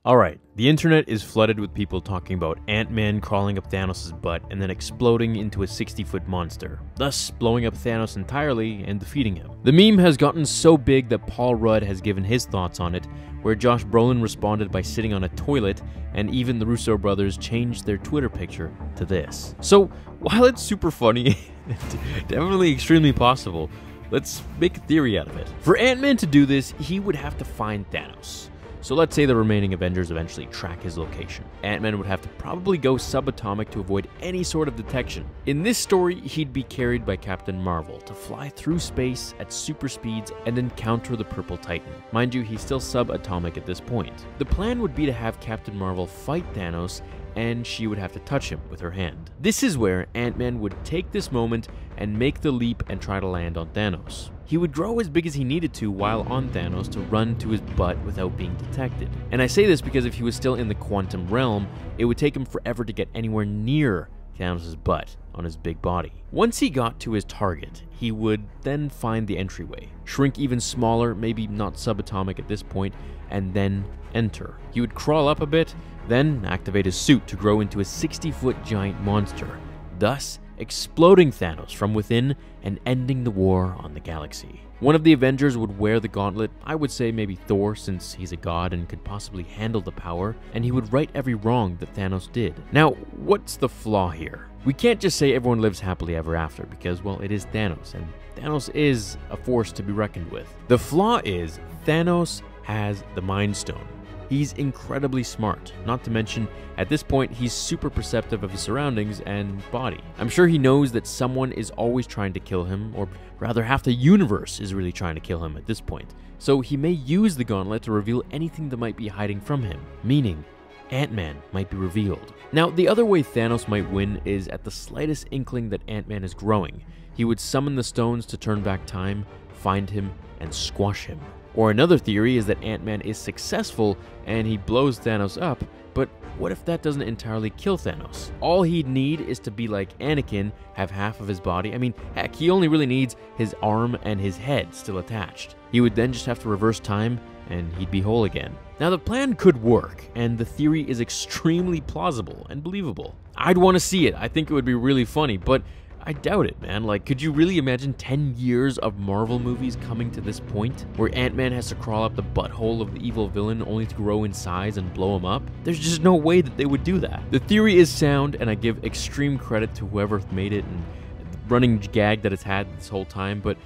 Alright, the internet is flooded with people talking about Ant-Man crawling up Thanos' butt and then exploding into a 60-foot monster, thus blowing up Thanos entirely and defeating him. The meme has gotten so big that Paul Rudd has given his thoughts on it, where Josh Brolin responded by sitting on a toilet, and even the Russo brothers changed their Twitter picture to this. So, while it's super funny, definitely extremely possible, let's make a theory out of it. For Ant-Man to do this, he would have to find Thanos. So let's say the remaining Avengers eventually track his location. Ant-Man would have to probably go subatomic to avoid any sort of detection. In this story, he'd be carried by Captain Marvel to fly through space at super speeds and encounter the Purple Titan. Mind you, he's still subatomic at this point. The plan would be to have Captain Marvel fight Thanos, and she would have to touch him with her hand. This is where Ant-Man would take this moment and make the leap and try to land on Thanos. He would grow as big as he needed to while on Thanos to run to his butt without being detected. And I say this because if he was still in the quantum realm, it would take him forever to get anywhere near Thanos' butt on his big body. Once he got to his target, he would then find the entryway, shrink even smaller, maybe not subatomic at this point, and then enter. He would crawl up a bit, then activate his suit to grow into a 60-foot giant monster, thus exploding Thanos from within and ending the war on the galaxy. One of the Avengers would wear the gauntlet, I would say maybe Thor, since he's a god and could possibly handle the power, and he would right every wrong that Thanos did. Now, what's the flaw here? We can't just say everyone lives happily ever after, because, well, it is Thanos, and Thanos is a force to be reckoned with. The flaw is Thanos has the Mind Stone. He's incredibly smart, not to mention, at this point, he's super perceptive of his surroundings and body. I'm sure he knows that someone is always trying to kill him, or rather half the universe is really trying to kill him at this point. So he may use the gauntlet to reveal anything that might be hiding from him, meaning Ant-Man might be revealed. Now, the other way Thanos might win is at the slightest inkling that Ant-Man is growing. He would summon the stones to turn back time, find him, and squash him. Or another theory is that Ant-Man is successful and he blows Thanos up, but what if that doesn't entirely kill Thanos? All he'd need is to be like Anakin, have half of his body. I mean, heck, he only really needs his arm and his head still attached. He would then just have to reverse time and he'd be whole again. Now, the plan could work, and the theory is extremely plausible and believable. I'd want to see it. I think it would be really funny, but I doubt it, man. Like, could you really imagine 10 years of Marvel movies coming to this point, where Ant-Man has to crawl up the butthole of the evil villain only to grow in size and blow him up? There's just no way that they would do that. The theory is sound, and I give extreme credit to whoever made it and the running gag that it's had this whole time, but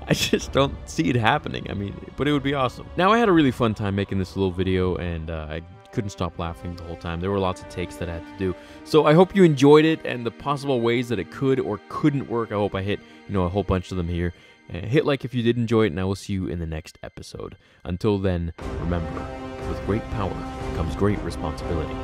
I just don't see it happening. I mean, but it would be awesome. Now, I had a really fun time making this little video, and I couldn't stop laughing the whole time. There were lots of takes that I had to do. So I hope you enjoyed it, and the possible ways that it could or couldn't work, I hope I hit, a whole bunch of them here. Hit like if you did enjoy it, and I will see you in the next episode. Until then, remember, with great power comes great responsibility.